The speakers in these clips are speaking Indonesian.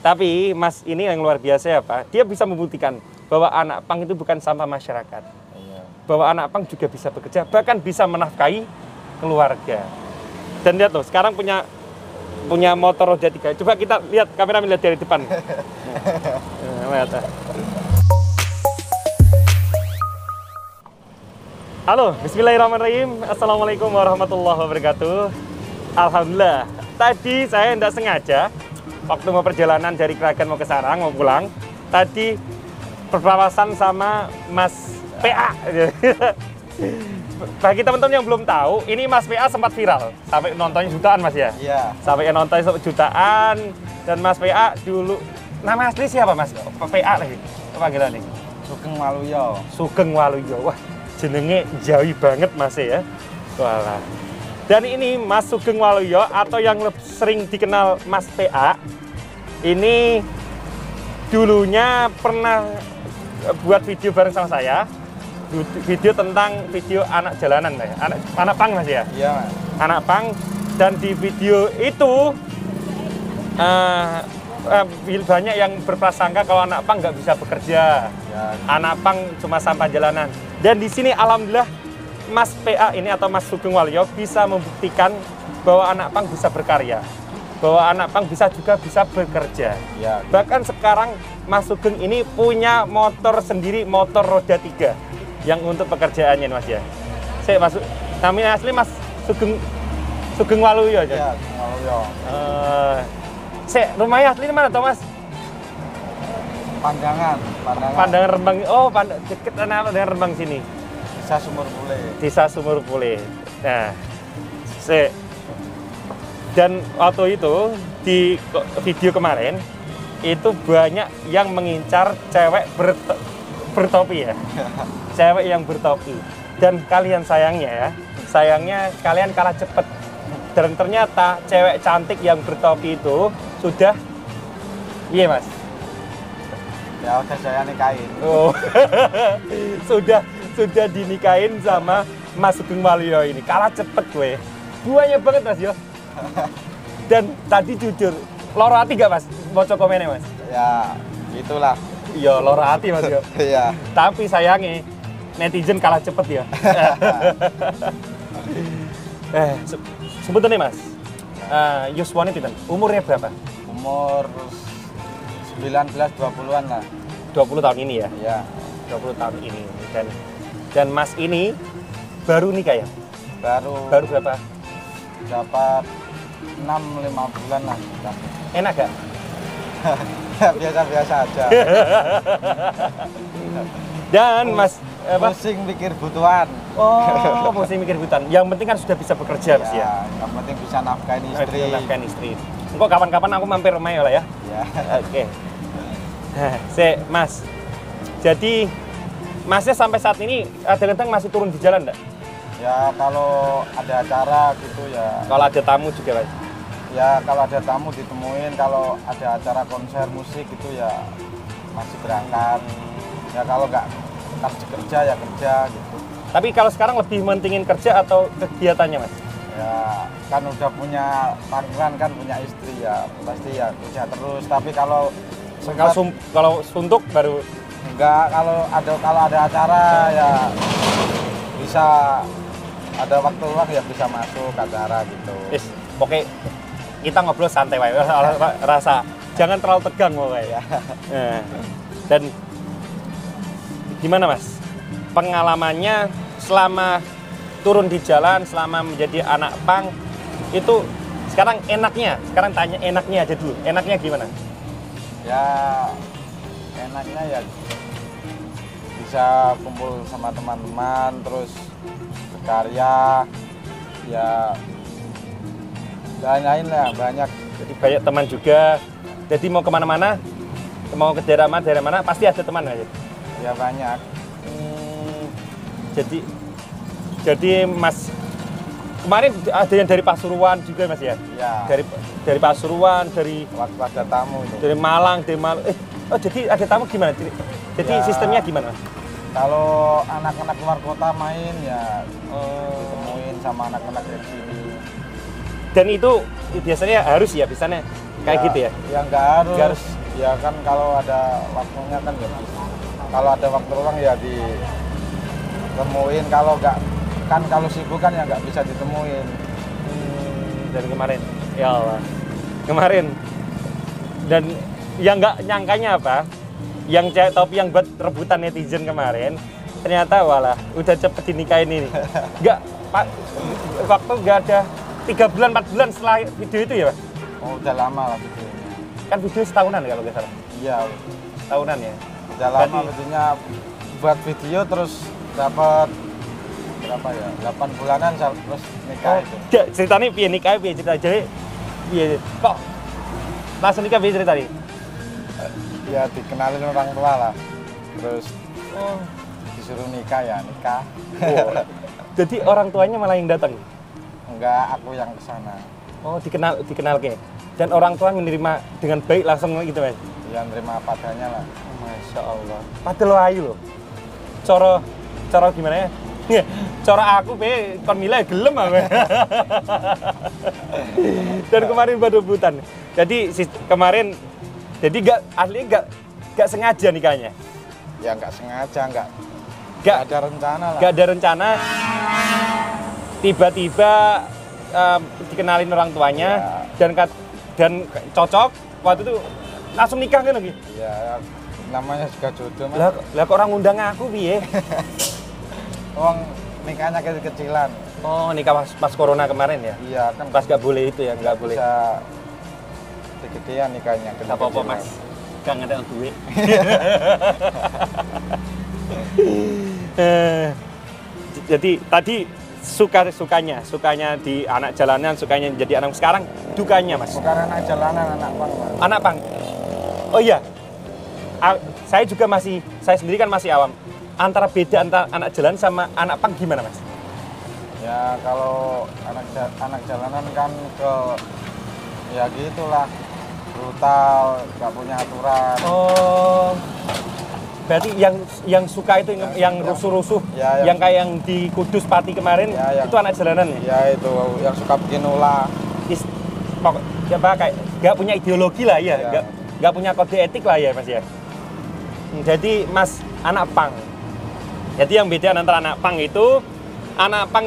Tapi Mas ini yang luar biasa ya Pak. Dia bisa membuktikan bahwa anak pang itu bukan sampah masyarakat. Iya. Bahwa anak pang juga bisa bekerja, bahkan bisa menafkahi keluarga. Dan lihat loh, sekarang punya motor roda 3. Coba kita lihat, kamera lihat dari depan. Halo, bismillahirrahmanirrahim. Assalamualaikum warahmatullahi wabarakatuh. Alhamdulillah, tadi saya tidak sengaja waktu mau perjalanan dari Kragan mau ke Sarang, mau pulang, tadi berpapasan sama Mas PA. Bagi teman-teman yang belum tahu, ini Mas PA sempat viral, sampai nontonnya jutaan Mas ya? Iya. Sampai nontonnya jutaan, dan Mas PA dulu, nama asli siapa Mas? PA lagi, panggilan nih? Sugeng Waluyo. Sugeng Waluyo, wah jenenge jauh banget Mas ya? Walah. Dan ini Mas Sugeng Waluyo atau yang sering dikenal Mas PA, ini dulunya pernah buat video bareng sama saya, video tentang video anak jalanan ya, anak pang Mas ya? Iya Mas. Anak pang, dan di video itu banyak yang berprasangka kalau anak pang nggak bisa bekerja, ya. Anak pang cuma sampah jalanan. Dan di sini alhamdulillah Mas PA ini atau Mas Sugeng Waluyo bisa membuktikan bahwa anak pang bisa berkarya, bahwa anak pang bisa bekerja. Ya. Bahkan sekarang Mas Sugeng ini punya motor sendiri, motor roda 3 yang untuk pekerjaannya Mas ya. Saya masuk, namanya asli Mas Sugeng Waluyo aja. Ya, Waluyo. Rumahnya asli mana toh Mas? Pandangan. Pandangan Rembang. Oh, deket dengan Rembang sini. Desa Sumur Pule. Desa Sumur Pule. Nah, dan waktu itu di video kemarin itu banyak yang mengincar cewek bertopi ya. Cewek yang bertopi. Dan kalian sayangnya kalian kalah cepet. Dan ternyata cewek cantik yang bertopi itu sudah, iya Mas? Ya udah saya nikahin. Oh, sudah dinikahin sama Mas Sugeng Waluyo ini. Kalah cepet gue. Buahnya banget Mas yo. Dan tadi jujur, loro hati gak Mas? Baca komennya Mas? Ya, itulah. Iya, loro hati Mas yo. Iya. Tapi sayangnya netizen kalah cepet ya. Sebetulnya Mas, Yuswani pinten? Umurnya berapa? Umur 19-20-an lah. 20 tahun ini ya? Iya. 20 tahun ini. Dan Mas ini baru nikah ya? Baru berapa? Dapat 6-5 bulan lah. Enak gak? Biasa-biasa aja. Dan Mas pusing mikir butuhan. Oh, pusing mikir butuhan. Yang penting kan sudah bisa bekerja Mas ya? Yang penting bisa nafkahin istri. Nafkahin istri. Engkau kapan-kapan aku mampir rumahnya lah ya? Ya. Oke. Mas, jadi Masnya sampai saat ini kadang-kadang masih turun di jalan enggak? Ya kalau ada acara gitu ya. Kalau ada tamu juga Mas? Ya kalau ada tamu ditemuin, kalau ada acara konser musik itu ya masih berangkat. Ya kalau nggak kerja ya kerja gitu. Tapi kalau sekarang lebih mentingin kerja atau kegiatannya Mas? Ya kan udah punya panggilan, kan punya istri ya pasti ya kerja terus. Tapi kalau suntuk baru enggak, kalau ada acara ya bisa, ada waktu luang ya bisa masuk acara gitu. Oke, kita ngobrol santai wae, rasa jangan terlalu tegang pokoknya. Nah, dan gimana Mas? Pengalamannya selama turun di jalan, selama menjadi anak pang itu sekarang tanya enaknya aja dulu. Enaknya gimana? Ya enaknya ya bisa kumpul sama teman-teman, terus berkarya, ya lain-lain lah banyak. Jadi banyak teman juga. Jadi mau kemana-mana, mau ke daerah mana pasti ada teman aja. Ya banyak. Jadi Mas kemarin ada yang dari Pasuruan juga Mas ya? Iya. Dari Pasuruan, dari waktu ada tamu itu. Dari Malang. Jadi ada tamu gimana? Jadi ya, sistemnya gimana? Kalau anak-anak luar kota main ya ditemuin sama anak-anak dari sini. Dan itu biasanya harus ya, biasanya Kayak gitu ya? Ya nggak harus. Nggak harus. Ya kan kalau ada waktunya kan ya bisa. Kalau ada waktu luang ya ditemuin. Kalau nggak, kan kalau sibuk kan ya nggak bisa ditemuin. Dan kemarin, ya Allah, kemarin. Dan yang nggak nyangkanya apa? Yang cewek topi yang buat rebutan netizen kemarin, ternyata walah udah cepet dinikahin ini. Nggak, Pak, waktu nggak ada 3 bulan, 4 bulan setelah video itu ya Pak? Oh, udah lama lah videonya. Kan video setahunan kalau nggak salah? Iya, Setahunan ya? udah lama videonya. Buat video terus dapat berapa ya? 8 bulanan terus nikah itu. Gak, ceritanya piye nikah piye cerita jadi piye kok langsung nikah piye cerita nih? Ya dikenalin orang tua lah. Terus disuruh nikah ya nikah. Oh. Jadi orang tuanya malah yang datang? Enggak, aku yang kesana. Oh, dikenal ke. Dan orang tua menerima dengan baik langsung gitu Mas? Ya nerima apa adanya lah. Masya Allah. Padahal ayu loh. Coro gimana ya? Coro aku be kon milih gelem apa? Dan kemarin baru rebutan. Jadi kemarin jadi nggak sengaja nikahnya. Ya nggak sengaja, nggak ada rencana lah. Nggak ada rencana. Tiba-tiba dikenalin orang tuanya dan cocok waktu itu langsung nikah kan lagi. Ya namanya juga jodoh Mas. Lah kok orang ngundang aku piye? Uang nikahnya kecil-kecilan. Oh, nikah pas corona kemarin ya? Iya kan. Pas nggak boleh itu ya, nggak boleh. Bisa kegedean nikahnya. Nggak apa-apa Mas, nggak ngedel duit. Jadi tadi sukanya di anak jalanan, sukanya jadi anak sekarang, dukanya Mas. Bukan anak jalanan, anak pang. Anak pang. Oh iya. Saya sendiri kan masih awam. Antara anak jalan sama anak pang gimana Mas? Ya kalau anak jalanan kan ya gitulah, brutal, nggak punya aturan. Oh. Berarti yang suka itu yang rusuh-rusuh, yang kayak yang di Kudus Pati kemarin, itu anak jalanan ya? Ya itu yang suka bikin ulah. Ya Pak, kayak nggak punya ideologi lah ya, nggak punya kode etik lah ya Mas ya. Jadi Mas anak pang. Jadi yang beda antara anak pang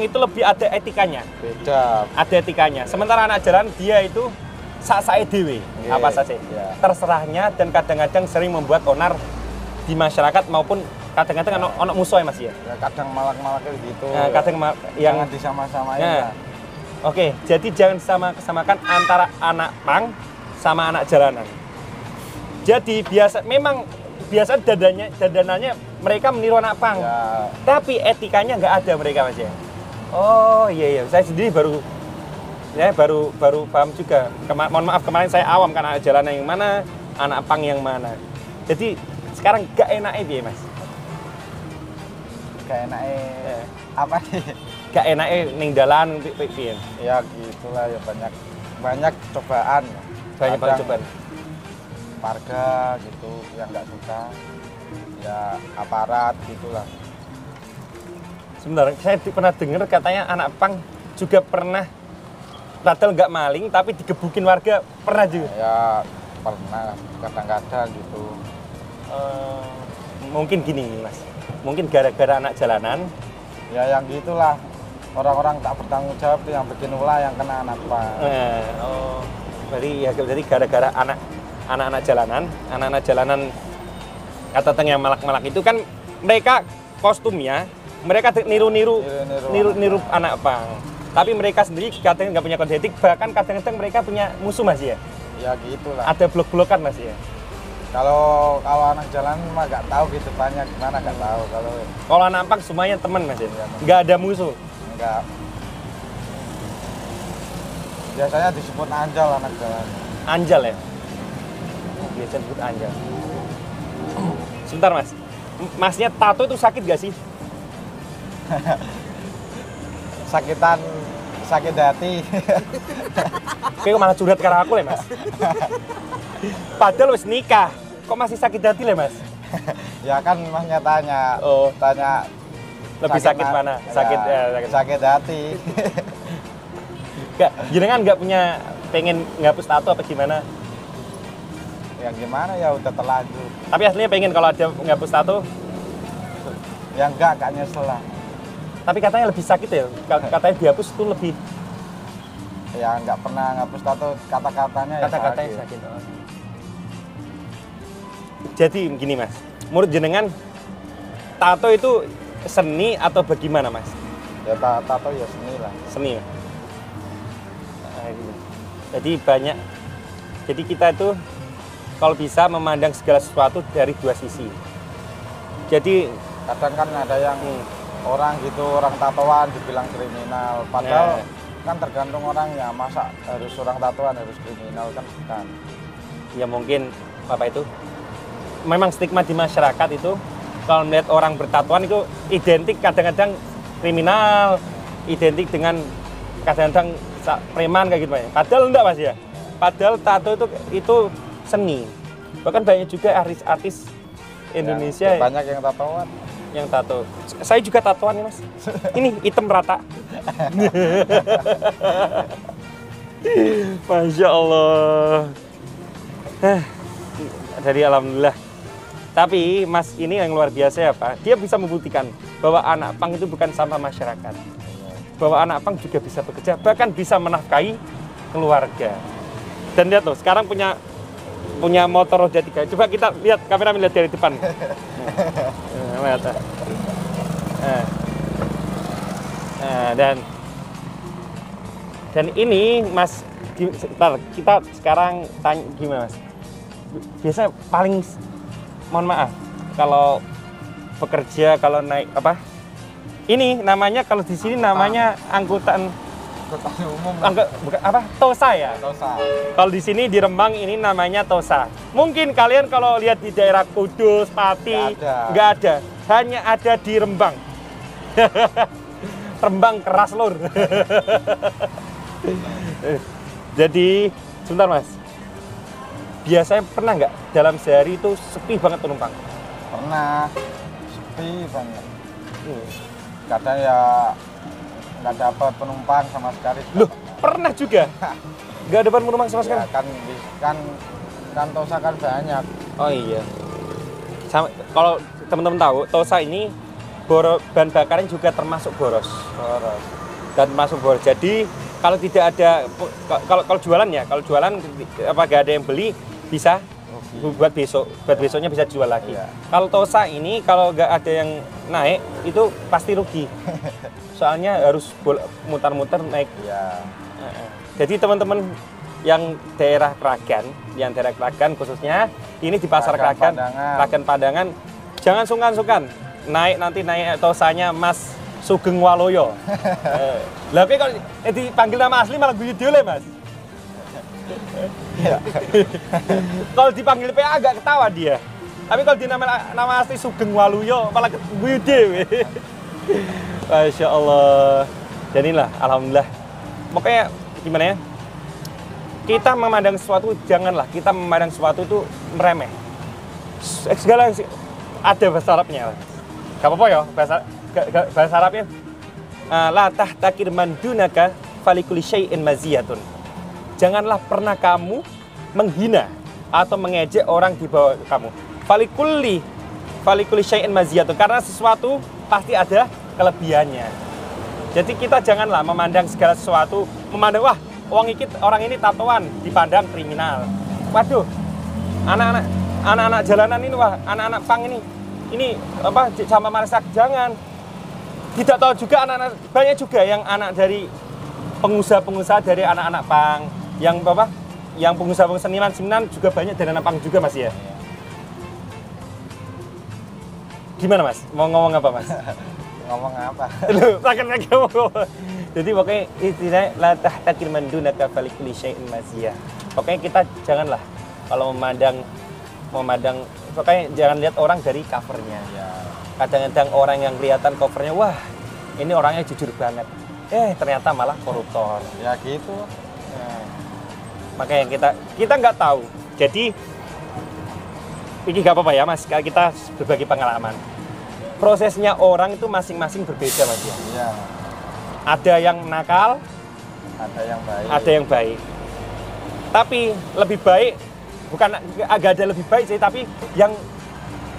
itu lebih ada etikanya. Beda. Ada etikanya. Sementara anak jalan dia itu sak-sae dhewe, apa saja. Terserahnya dan kadang-kadang sering membuat onar di masyarakat maupun kadang-kadang ono musuh ya Mas ya. Kadang malak-malak gitu. Nah, kadang yang jangan disama-samain. Nah, Oke, jadi jangan samakan antara anak pang sama anak jalanan. Jadi biasa dadanannya mereka meniru anak pang. Ya. Tapi etikanya nggak ada mereka Mas ya. Oh iya, saya sendiri baru paham juga. Mohon maaf kemarin saya awam karena anak jalanan yang mana, anak pang yang mana. Jadi sekarang gak enaknya piye Mas? Gak enaknya apa nih? Gak enaknya ning dalan piye? Ya gitulah ya banyak cobaan. Banyak cobaan. Warga gitu yang nggak suka, ya aparat gitulah. Sebenarnya saya pernah dengar katanya anak pang juga pernah padahal nggak maling tapi digebukin warga, pernah juga? Ya pernah kadang-kadang gitu. Mungkin gini Mas, mungkin gara-gara anak jalanan. Ya yang gitulah, orang-orang tak bertanggung jawab yang bikin ulah yang kena anak pang. Berarti gara-gara anak-anak jalanan kata yang malak-malak itu kan mereka kostumnya mereka niru anak pang. Tapi mereka sendiri kadang nggak punya kode etik, bahkan kadang-kadang mereka punya musuh Mas ya. Ya gitulah. Ada blok-blokan Mas ya. Kalau anak jalan mah nggak tahu gitu banyak gimana nggak tahu. Kalau anak pang semuanya teman Mas ya. Nggak ada musuh. Nggak. Biasanya disebut anjal anak jalan. Anjal ya. Biasa disebut anjal. Sebentar Mas. Masnya tato itu sakit gak sih? Sakit hati. Kayak malah curhat karena aku Mas. Padahal wis nikah, kok masih sakit hati Mas? Ya kan Masnya tanya lebih sakit mana? Sakit hati. Jenengan nggak punya pengen ngapus tato apa gimana? yang gimana ya udah terlanjur. Tapi aslinya pengen kalau ada menghapus tato. Ya enggak nyesel lah. Tapi katanya lebih sakit ya. Katanya dihapus itu lebih. Ya nggak pernah ngapus tato, kata-katanya Kata-katanya sakit. Jadi gini Mas, menurut jenengan tato itu seni atau bagaimana Mas? Ya tato ya seni lah. Seni. Jadi banyak. Jadi kita itu kalau bisa memandang segala sesuatu dari dua sisi. Jadi Kadang kan ada yang orang gitu, orang tatoan dibilang kriminal. Padahal kan tergantung orangnya, masa harus orang tatoan harus kriminal kan bukan. ya mungkin apa itu? Memang stigma di masyarakat itu kalau melihat orang bertatuan itu identik kadang-kadang kriminal, identik dengan kadang-kadang preman kayak gitu Pak. Padahal enggak Mas ya. Padahal tato itu seni. Bahkan banyak juga artis-artis Indonesia ya, banyak yang tatoan. Yang tato. Saya juga tatoan nih Mas. Ini hitam rata. Masya Allah. Dari alhamdulillah. Tapi Mas ini yang luar biasa ya Pak. Dia bisa membuktikan bahwa anak pang itu bukan sampah masyarakat. Bahwa anak pang juga bisa bekerja, bahkan bisa menafkahi keluarga. Dan lihat loh, sekarang punya motor roda 3. Coba kita lihat, kamera lihat dari depan. Dan ini Mas, sebentar, kita sekarang tanya gimana Mas? Biasanya paling, mohon maaf, kalau bekerja, kalau naik apa? Ini namanya kalau di sini namanya angkutan umum. Apa? Tosa ya? Tosa. Kalau di sini di Rembang ini namanya Tosa. Mungkin kalian kalau lihat di daerah Kudus, Pati, nggak ada. Hanya ada di Rembang. Rembang keras lur. Jadi, sebentar Mas. Biasanya pernah nggak dalam sehari itu sepi banget penumpang? Pernah. Sepi banget. Kadang ya nggak dapat penumpang sama sekali. Loh, pernah juga? Nggak dapat penumpang sama sekali? Ya, kan Tosa kan banyak. Oh iya. Kalau teman-teman tahu, Tosa ini bahan bakarnya juga termasuk boros. Dan termasuk boros. Jadi kalau tidak ada, kalau jualan ya, kalau jualan apa nggak ada yang beli bisa buat besoknya bisa jual lagi. Iya. Kalau Tosa ini kalau nggak ada yang naik itu pasti rugi. Soalnya harus mutar-mutar naik. Ya. Jadi teman-teman yang daerah Kragan khususnya ini di pasar Kragan Padangan, jangan sungkan-sungkan naik Tosanya Mas Sugeng Waloyo. Lah kalau dipanggil nama asli malah guyu dhewe Mas. Kalau dipanggil PA agak ketawa dia. Tapi kalau nama asli Sugeng Waluyo malah guyu dhewe. Masya Allah. Dan inilah alhamdulillah. Makanya gimana ya? Kita memandang sesuatu, janganlah kita memandang sesuatu itu meremeh. Segala ada bahasa Arabnya. Gak apa-apa ya bahasa Arabnya. La tahtakir man dunaka falikuli syai'in maziyatun. Janganlah pernah kamu menghina atau mengejek orang di bawah kamu. Falikuli syai'in maziyatun. Karena sesuatu pasti ada kelebihannya. Jadi kita janganlah memandang segala sesuatu, memandang wah orang ini tatoan dipandang kriminal. Waduh, anak-anak jalanan ini wah anak-anak pang ini apa sama masyarakat jangan. Tidak tahu juga anak-anak banyak juga yang anak dari pengusaha dari anak-anak pang yang apa yang pengusaha seniman juga banyak dari anak pang juga Mas ya. Gimana Mas? Mau ngomong apa Mas? Ngomong apa? Lu lagi ngomong. Jadi pokoknya istilahnya la tahtakir man dunaka falikuli syai'in maziyah. Pokoknya kita janganlah kalau memandang pokoknya jangan lihat orang dari covernya. Ya. Kadang-kadang orang yang kelihatan covernya wah ini orangnya jujur banget. Ternyata malah koruptor. Ya gitu. Ya. Makanya kita nggak tahu. Jadi ini nggak apa-apa ya Mas, kita berbagi pengalaman. Prosesnya orang itu masing-masing berbeda Mas ya. Iya. Ada yang nakal, ada yang baik. Ada yang baik. Tapi lebih baik bukan agak ada lebih baik sih, tapi yang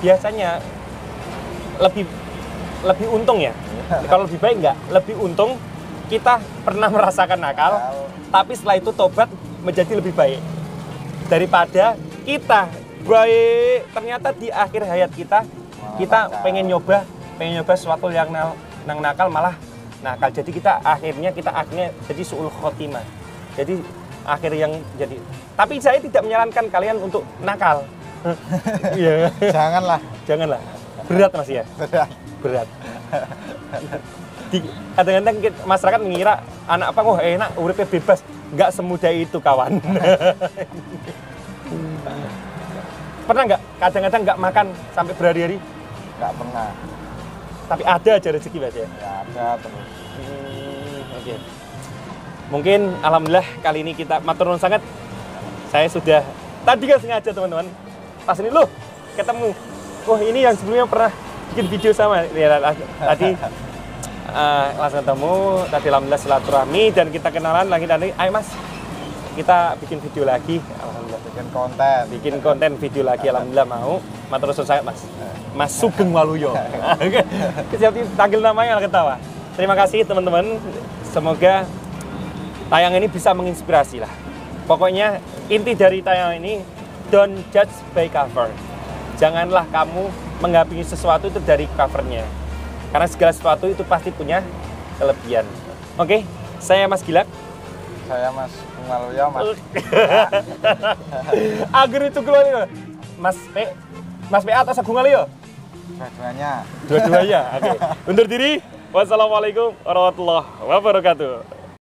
biasanya lebih untung ya. Kalau lebih baik enggak, lebih untung kita pernah merasakan nakal, tapi setelah itu tobat menjadi lebih baik daripada kita baik ternyata di akhir hayat kita pengen nyoba sesuatu yang nakal malah nakal. Jadi kita akhirnya jadi su'ul khotimah. Jadi akhir yang jadi. Tapi saya tidak menyarankan kalian untuk nakal. Iya. Janganlah. Berat Mas ya. Berat. Kadang-kadang masyarakat mengira anak pang wah enak, uripnya bebas. Nggak semudah itu kawan. Pernah nggak kadang-kadang nggak makan sampai berhari-hari? Nggak pernah. Tapi ada aja rezeki Mas ya? Ya ada terus. Oke. Mungkin alhamdulillah kali ini kita matur nuwun sangat. Saya sudah tadi kan sengaja teman-teman. Pas ini loh ketemu. Wah ini yang sebelumnya pernah bikin video sama. Ya, tadi langsung ketemu. Tadi alhamdulillah silaturahmi dan kita kenalan lagi. Ayo Mas, kita bikin video lagi. Alhamdulillah. Bikin konten video lagi. Alhamdulillah mau. Matur nuwun sangat Mas. Mas Sugeng Waluyo. Siap dipanggil namanya ketawa. Terima kasih teman-teman. Semoga tayangan ini bisa menginspirasi lah. Pokoknya inti dari tayangan ini, don't judge by cover. Janganlah kamu menghakimi sesuatu itu dari covernya. Karena segala sesuatu itu pasti punya kelebihan. Oke, saya Mas Gilak. Saya Mas Waluyo, Mas. Agar itu keluar Mas PA atau Sugeng Waluyo? Dua-duanya. Dua-duanya. Oke. Undur diri. Wassalamualaikum warahmatullahi wabarakatuh.